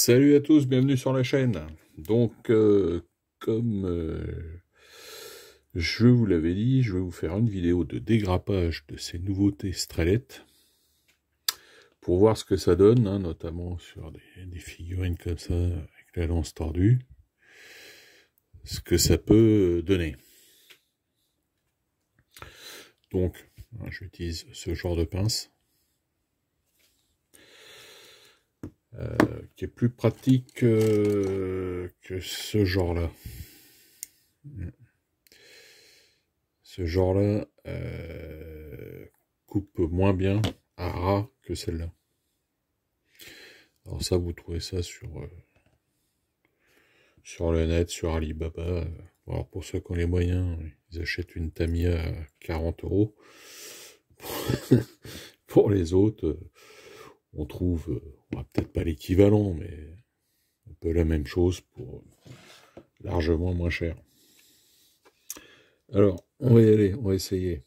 Salut à tous, bienvenue sur la chaîne. Donc, comme je vous l'avais dit, je vais vous faire une vidéo de dégrappage de ces nouveautés Strelett pour voir ce que ça donne, hein, notamment sur des figurines comme ça, avec la lance tordue, ce que ça peut donner. Donc, j'utilise ce genre de pince. Qui est plus pratique que ce genre-là. Ce genre-là coupe moins bien à ras que celle-là. Alors ça, vous trouvez ça sur le net, sur Alibaba. Alors pour ceux qui ont les moyens, ils achètent une Tamiya à 40 €. Pour les autres, on trouve, peut-être pas l'équivalent, mais un peu la même chose pour largement moins cher. Alors, on va y aller, on va essayer.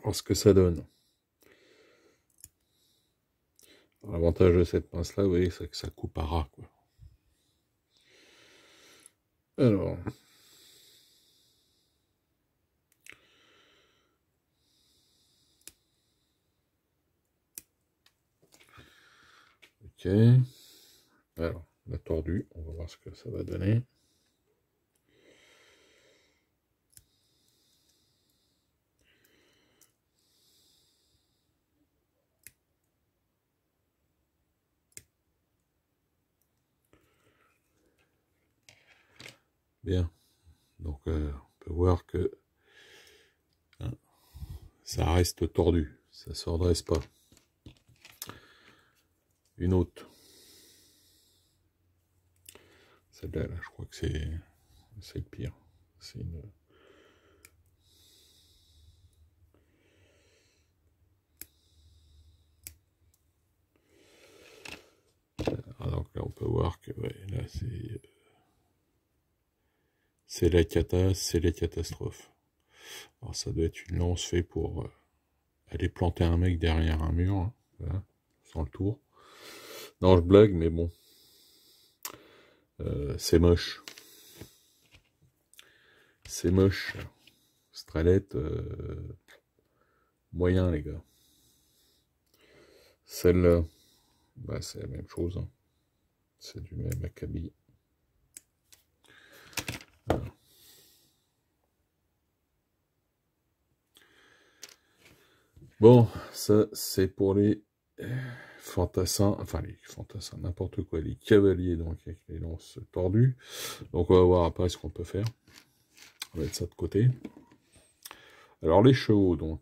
Voir ce que ça donne. L'avantage de cette pince-là, vous voyez, c'est que ça coupe à ras, quoi. Alors. Ok. Alors, la tordue, on va voir ce que ça va donner. Bien. Donc, on peut voir que hein, ça reste tordu. Ça ne se redresse pas. Une autre. Celle-là, je crois que c'est le pire. C'est une... Ah, donc là, on peut voir que ouais, là, c'est la cata, c'est les catastrophes. Alors, ça doit être une lance faite pour aller planter un mec derrière un mur, hein, voilà, sans le tour. Non, je blague, mais bon. C'est moche. C'est moche. Strelett, moyen, les gars. Celle-là, bah, c'est la même chose. Hein. C'est du même acabit. Voilà. Bon, ça, c'est pour les fantassins, enfin les fantassins, n'importe quoi, les cavaliers, donc avec les lances tordues. Donc on va voir après ce qu'on peut faire. On va mettre ça de côté. Alors les chevaux, donc,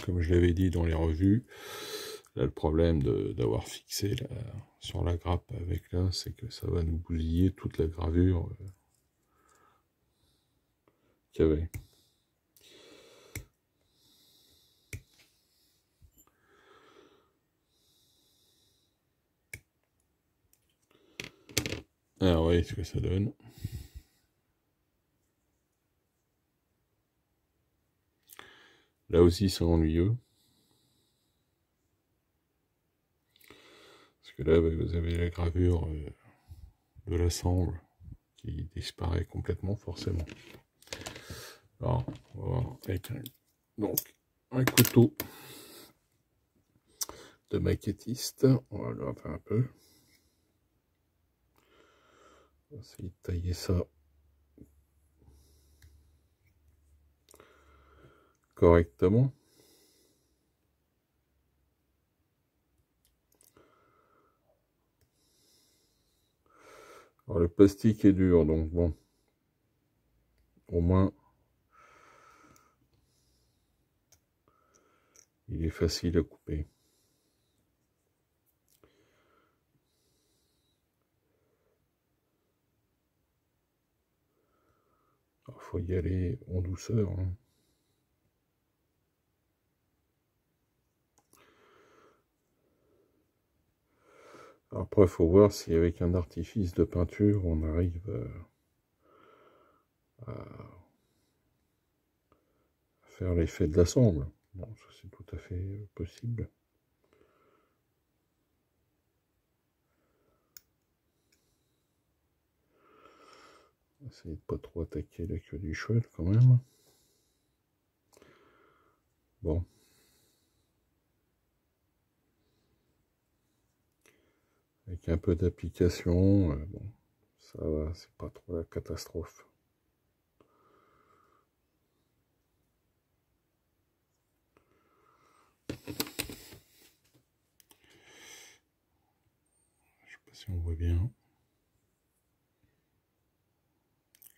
comme je l'avais dit dans les revues, là le problème d'avoir fixé là, sur la grappe avec là, c'est que ça va nous bousiller toute la gravure qu'il y avait. Alors oui, ce que ça donne. Là aussi, c'est ennuyeux. Parce que là, vous avez la gravure de la sangle qui disparaît complètement, forcément. Alors, on va voir avec un couteau de maquettiste. On va le gratter un peu. On va essayer de tailler ça correctement. Alors, le plastique est dur, donc bon, au moins, il est facile à couper. Il faut y aller en douceur. Hein. Après, il faut voir si avec un artifice de peinture, on arrive à faire l'effet de la sangle. Bon, ça c'est tout à fait possible. Essayez de pas trop attaquer la queue du cheval quand même. Bon. Avec un peu d'application, bon, ça va, c'est pas trop la catastrophe. Je sais pas si on voit bien.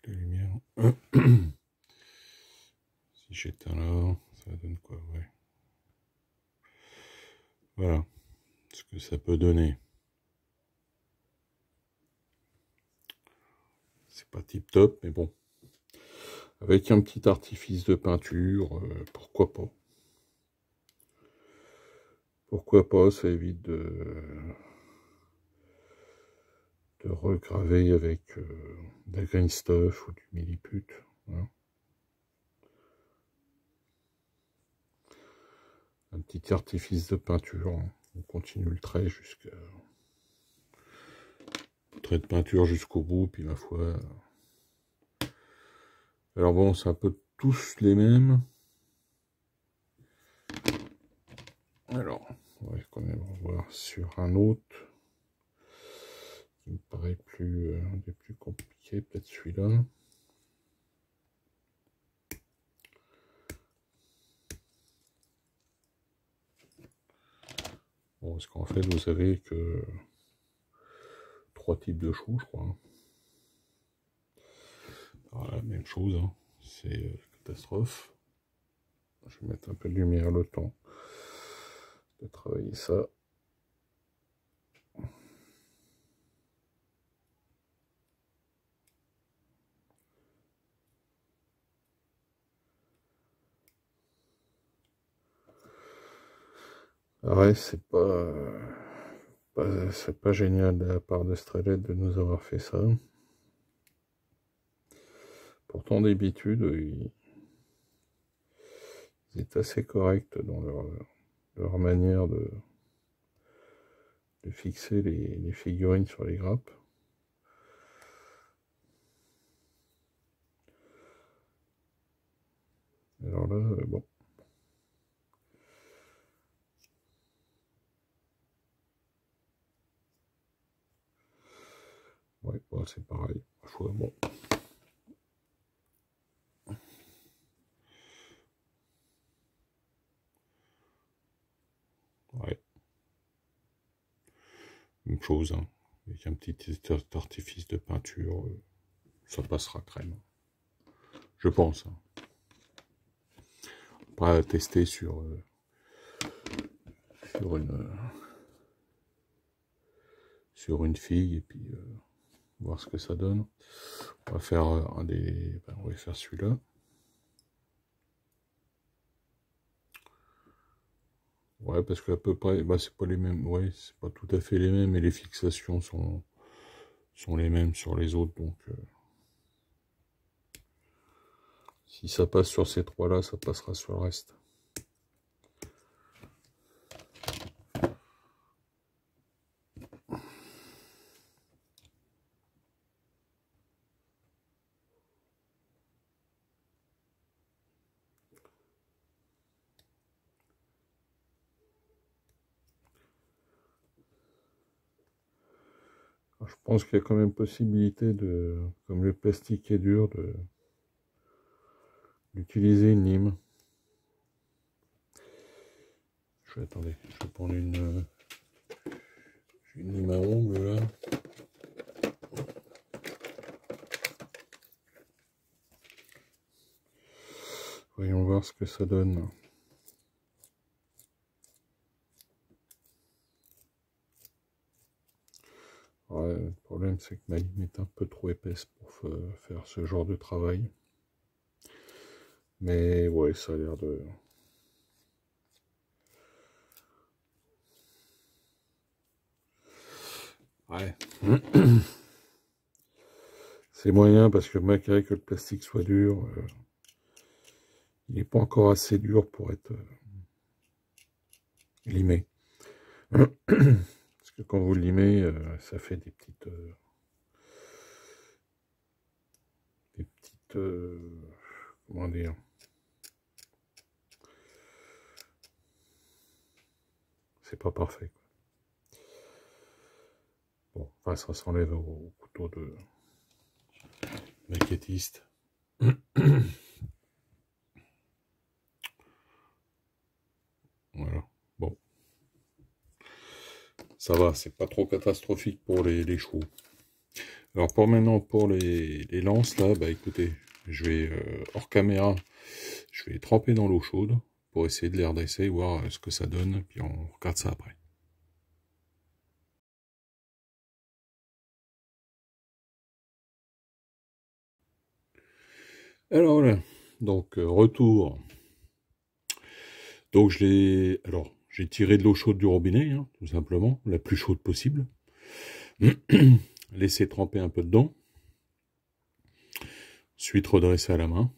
La lumière. Si j'éteins là, ça donne quoi? Ouais. Voilà ce que ça peut donner. C'est pas tip top, mais bon. Avec un petit artifice de peinture, pourquoi pas? Pourquoi pas, ça évite de regraver avec de la green stuff ou du milliput. Hein. Un petit artifice de peinture. Hein. On continue le trait jusqu'à trait de peinture jusqu'au bout, puis ma foi. Alors bon, c'est un peu tous les mêmes. Alors, on va quand même revoir sur un autre qui me paraît plus des plus compliqués, peut-être celui-là. Bon, parce qu'en fait, vous avez que 3 types de choux, je crois. Voilà, même chose, hein. C'est catastrophe. Je vais mettre un peu de lumière le temps de travailler ça. Ouais, c'est pas génial de la part de Strelet de nous avoir fait ça. Pourtant, d'habitude, ils étaient assez corrects dans leur manière de fixer les figurines sur les grappes. Alors là, bon. Ouais, bon, c'est pareil. Bon. Ouais. Même chose, hein. Avec un petit artifice de peinture, ça passera crème. Je pense. Hein. Pas à tester sur une fille et puis voir ce que ça donne. On va faire on va faire celui-là. Ouais, parce qu'à peu près, bah, c'est pas les mêmes. Ouais, c'est pas tout à fait les mêmes, et les fixations sont les mêmes sur les autres, donc si ça passe sur ces trois-là, ça passera sur le reste. Alors, je pense qu'il y a quand même possibilité de, comme le plastique est dur, d'utiliser une lime. Attendez, je vais prendre une lime à ongles là. Voyons voir ce que ça donne. Ouais, le problème c'est que ma lime est un peu trop épaisse pour faire ce genre de travail. Mais ouais, ça a l'air de... Ouais. C'est moyen parce que malgré que le plastique soit dur, il n'est pas encore assez dur pour être limé. Parce que quand vous le limez, ça fait des petites... correct, comment dire, c'est pas parfait, quoi. Bon, enfin, ça s'enlève au couteau de maquettiste. Voilà, bon. Ça va, c'est pas trop catastrophique pour les chevaux. Alors pour maintenant, pour les lances, là, bah écoutez, je vais, hors caméra, je vais les tremper dans l'eau chaude pour essayer de les redresser, voir ce que ça donne, puis on regarde ça après. Alors là, donc retour. Donc j'ai tiré de l'eau chaude du robinet, hein, tout simplement, la plus chaude possible. Laissé tremper un peu dedans. Ensuite redresser à la main.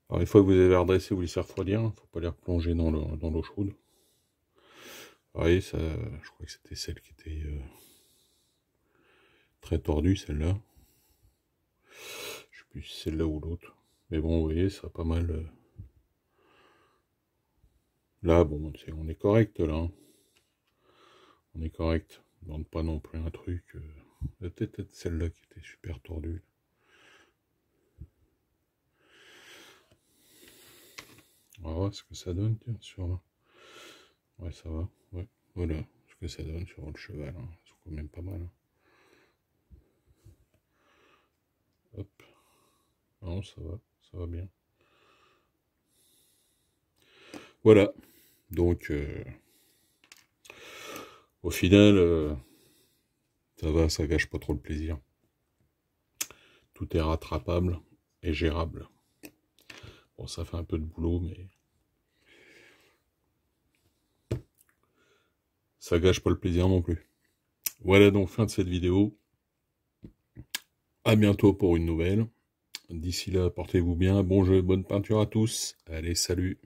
Alors une fois que vous avez redressé, vous laissez refroidir, il ne faut pas les replonger dans l'eau chaude. Vous voyez, ça, je crois que c'était celle qui était très tordue, celle-là. Je sais plus si c'est celle-là ou l'autre. Mais bon, vous voyez, ça a pas mal... Là, bon, on est correct, là. Hein. On est correct. On ne demande pas non plus un truc... Peut-être celle-là qui était super tordue. On va voir ce que ça donne, tiens, sur là. Ouais, ça va. Ouais, voilà ce que ça donne sur le cheval. Hein. C'est quand même pas mal. Hein. Hop. Non, ça va bien. Voilà. Donc, au final, ça va, ça gâche pas trop le plaisir. Tout est rattrapable et gérable. Bon, ça fait un peu de boulot, mais ça gâche pas le plaisir non plus. Voilà donc fin de cette vidéo. À bientôt pour une nouvelle. D'ici là, portez-vous bien. Bon jeu, bonne peinture à tous. Allez, salut.